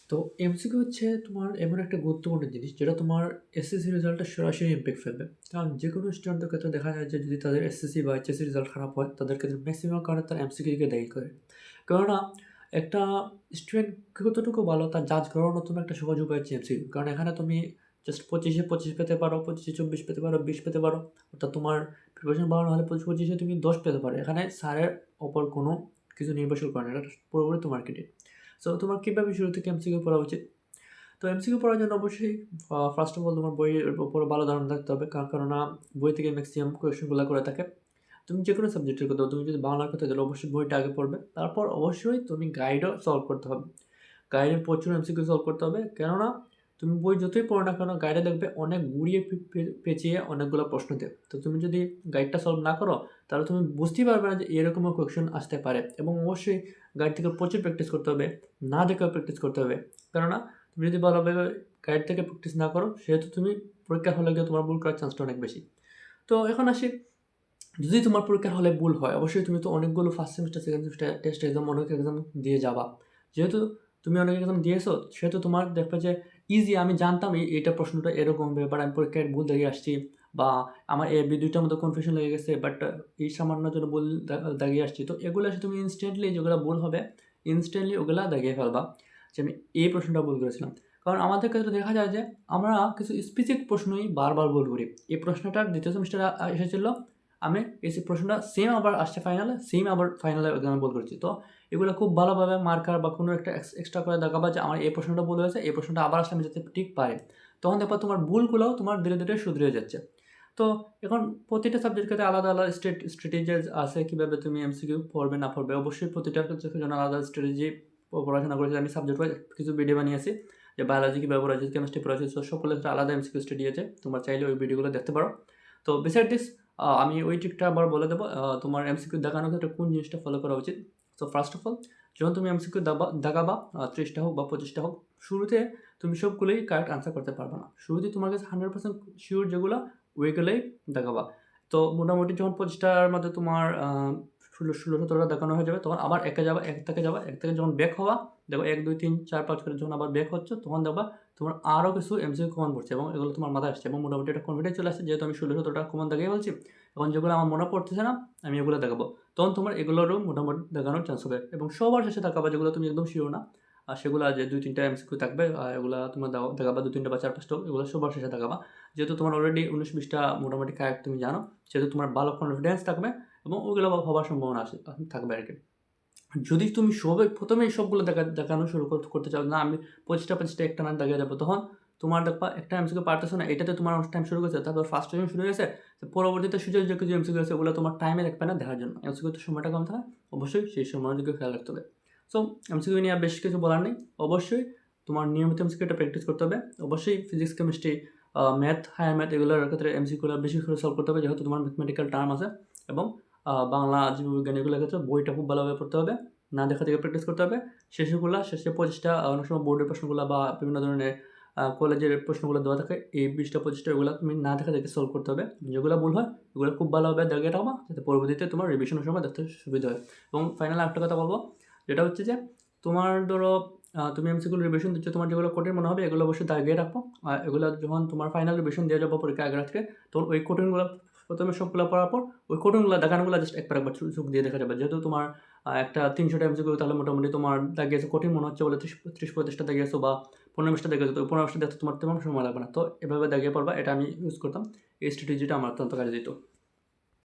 তো এমসিকিউ হচ্ছে তোমার এমন একটা গুরুত্বপূর্ণ জিনিস যেটা তোমার এসএসসি রেজাল্টে সরাসরি ইমপ্যাক্ট ফেলবে। কারণ যে কোনো স্টুডেন্টের ক্ষেত্রে দেখা যায় যে যদি তাদের এসএসসি বা এইচএসসি রেজাল্ট খারাপ হয় তাদের ক্ষেত্রে ম্যাক্সিমাম কারণে তারা এমসিকিউকে দায়ী করে। কেননা একটা স্টুডেন্ট কতটুকু ভালো তার জাজ করার নতুন একটা সহজ উপায় হচ্ছে এমসিকিউ। কারণ এখানে তুমি জাস্ট 25-এ 25 পেতে পারো, 25-এ 24 পেতে পারো, 20 পেতে পারো। অর্থাৎ তোমার প্রিপারেশন ভালো না হলে 25-25-এ তুমি 10 পেতে পারো। এখানে স্যারের ওপর কোনো কিছু নির্ভরশীল করে না। এটা পুরোপুরি তোমার ক্রেডিট। সো তোমার কীভাবে শুরু থেকে এমসিকিউ পড়া উচিত? তো এমসিকিউ পড়ার জন্য অবশ্যই ফার্স্ট অফ অল তোমার বইয়ের উপর ভালো ধারণা থাকতে হবে। কেননা বই থেকে ম্যাক্সিমাম কোয়েশ্চেনগুলো করে থাকে। তুমি যে কোনো সাবজেক্টের কথা, তুমি যদি বাংলার কথা তাহলে অবশ্যই বইটা আগে পড়বে। তারপর অবশ্যই তুমি গাইডও সলভ করতে হবে। গাইডের প্রচুর এমসিকিউ সলভ করতে হবে। কেননা তুমি বই যতই পড়ো না কেন গাইডে দেখবে অনেক ঘুরিয়ে পেঁচিয়ে অনেকগুলো প্রশ্ন দেয়। তো তুমি যদি গাইডটা সলভ না করো তাহলে তুমি বুঝতেই পারবে না যে এরকমও কোয়েশ্চেন আসতে পারে। এবং অবশ্যই গাইড থেকে প্রচুর প্র্যাকটিস করতে হবে, না দেখেও প্র্যাকটিস করতে হবে। কেননা তুমি যদি ভালোভাবে গাইড থেকে প্র্যাকটিস না করো সেহেতু তুমি পরীক্ষার হলে গিয়ে তোমার ভুল করার চান্সটা অনেক বেশি। তো এখন আসি, যদি তোমার পরীক্ষার হলে ভুল হয় অবশ্যই তুমি তো অনেকগুলো first semester second semester test exam অনেক এক্সাম দিয়ে যাবা। যেহেতু তুমি অনেক এক্সাম দিয়েছো সেহেতু তোমার দেখবে যে ইজি, আমি জানতাম এইটা প্রশ্নটা এরকম হবে, বাট আমি পরীক্ষায় ভুল দাগিয়ে আসছি, বা আমার এ বি দুইটার মধ্যে কনফিউশন লেগে গেছে, বাট এই সামান্য জন্য ভুল দাগিয়ে আসছি। তো এগুলো এসে তুমি ইনস্ট্যান্টলি যেগুলো ভুল হবে ইনস্ট্যান্টলি ওগুলা দাগিয়ে ফেলবা যে আমি এই প্রশ্নটা ভুল করেছিলাম। কারণ আমাদের ক্ষেত্রে দেখা যায় যে আমরা কিছু স্পেসিফিক প্রশ্নই বারবার ভুল করি। এই প্রশ্নটা দ্বিতীয় সেমিস্টারে এসেছিল, আমি এই প্রশ্নটা সেম আবার আসছে ফাইনালে, সেম আবার ফাইনালে এক্সামে ভুল করছি। তো এগুলো খুব ভালোভাবে মার্কার বা কোনো একটা এক্সট্রা করে দেখাবা যে আমার এই প্রশ্নটা ভুল হয়েছে, এই প্রশ্নটা আবার আসলে আমি যাতে ঠিক পারি। তখন দেখবা তোমার ভুলগুলোও তোমার ধীরে ধীরে শুধরে যাচ্ছে। তো এখন প্রতিটা সাবজেক্টের ক্ষেত্রে আলাদা আলাদা স্ট্র্যাটেজিস আছে কীভাবে তুমি এমসিকিউ পড়বে না পড়বে। অবশ্যই প্রতিটার জন্য আলাদা স্ট্র্যাটেজি পড়াশোনা করেছি। আমি সাবজেক্ট ওয়াইজ কিছু ভিডিও বানিয়েছি যে বায়োলজি কীভাবে পড়াচ্ছি, কেমিস্ট্রি পড়াচ্ছি। তো সকলের ক্ষেত্রে আলাদা এমসিকিউ স্টাডি আছে, তোমরা চাইলে ওই ভিডিওগুলো দেখতে পারো। তো বিসাইড দিস আমি ওই ট্রিকটা আবার বলে দেবো তোমার এমসিকিউ দেখানোর ক্ষেত্রে কোন জিনিসটা ফলো করা উচিত। সো ফার্স্ট অফ অল যখন তুমি এমসিকিউ দেখাবা 30টা হোক বা 25টা হোক, শুরুতে তুমি সবগুলোই কারেক্ট আনসার করতে পারবে না। শুরুতে তোমার কাছে 100% শিওর যেগুলো ওইগুলোই দেখাবা। তো মোটামুটি যখন 25টার মধ্যে তোমার 16-17টা দেখানো হয়ে যাবে তখন আবার একে যাবা, এক থেকে যাবা, এক থেকে যখন ব্যাক হওয়া দেখো 1 2 3 4 5 করে যখন আবার ব্যাক হচ্ছে তখন দেখবা তোমার আরও কিছু এমসিকিউ কমন পড়ছে এবং এগুলো তোমার মাথায় আসছে এবং মোটামুটি একটা কনফিডেন্স চলে আসছে যেহেতু আমি 16-17টা কমন দেখিয়ে বলছি। এখন যেগুলো আমার মনে পড়তেছে না আমি এগুলো দেখাবো, তখন তোমার এগুলোরও মোটামুটি দেখানোর চান্স হবে। এবং সবার শেষে দেখাবা যেগুলো তুমি একদম শিওর না, আর সেগুলো যে 2-3টা এমসিকিউ থাকবে এগুলো তোমার দেখাবা 2-3টা বা 4-5টা এগুলো সবার শেষে দেখাবা। যেহেতু তোমার অলরেডি 19-20টা মোটামুটি কারেক্ট তুমি জানো সেহেতু তোমার ভালো কনফিডেন্স থাকবে এবং ওগুলো হওয়ার সম্ভাবনা থাকবে আর কি। যদি তুমি প্রথমেই সবগুলো দেখানো শুরু করতে চাও, না আমি 25টা একটা দেখিয়ে যাবো, তখন তোমার দেখবা একটা এমসিকিউ পারতেছো না, এটাতে তোমার টাইম শুরু করেছে, তারপর ফার্স্ট টাইম শুরু হয়েছে, তো পরবর্তীতে সুযোগ যে কিছু এমসিকিউ আছে ওগুলো তোমার টাইমে রাখবে না দেখার জন্য। এমসিকিউতে সময়টা কম থাকে, অবশ্যই সেই সময়ের দিকে খেয়াল রাখতে হবে। সো এমসিকিউ নিয়ে আর বেশি কিছু বলার নেই। অবশ্যই তোমার নিয়মিত এমসিকিউটা প্র্যাকটিস করতে হবে। অবশ্যই physics, chemistry, math, higher math এগুলোর ক্ষেত্রে এমসিকিউগুলো বেশি করে সলভ করতে হবে যেহেতু তোমার ম্যাথমেটিক্যাল টার্ম আছে। এবং বাংলা, জীববিজ্ঞান এগুলোর ক্ষেত্রে বইটা খুব ভালোভাবে পড়তে হবে, না দেখা থেকে প্র্যাকটিস করতে হবে। শেষে 25টা অনেক সময় বোর্ডের প্রশ্নগুলো বা বিভিন্ন ধরনের কলেজের প্রশ্নগুলো দেওয়া থাকে, এই 20টা-25টা এগুলো তুমি না দেখা দেখে সলভ করতে হবে। যেগুলো ভুল হয় ওগুলো খুব ভালোভাবে দেখে রাখবা যাতে পরবর্তীতে তোমার রিভিশনের সময় দেখতে সুবিধা হয়। এবং ফাইনালি একটা কথা বলবো, যেটা হচ্ছে যে তোমার ধরো তুমি এমসিকিউ রিভিশন দিচ্ছ, তোমার যেগুলো কঠিন মনে হবে এগুলো অবশ্যই দাগিয়ে রাখো। আর এগুলো যখন তোমার ফাইনাল রিভিশন দিয়ে যাবো পরীক্ষা আগের রাত্রে, তখন ওই কঠিনগুলো প্রথমে সবগুলো পড়ার পর ওই কঠিনগুলো দেখানোগুলো জাস্ট একবার চোখ দিয়ে দেখা যাবে। যেহেতু তোমার একটা 300টা এমসিকিউ তাহলে মোটামুটি তোমার দাগিয়েছে কঠিন মনে হচ্ছে বলে 30-35টা দাগিয়েছো বা 15-20টা দাগিয়েছো, তো 15-20টা দেখতে তোমার তেমন সময় লাগবে না। তো এভাবে দাগিয়ে পড়বা, এটা আমি ইউজ করতাম, এই স্ট্র্যাটেজিটা আমার অত্যন্ত কাজে দিত।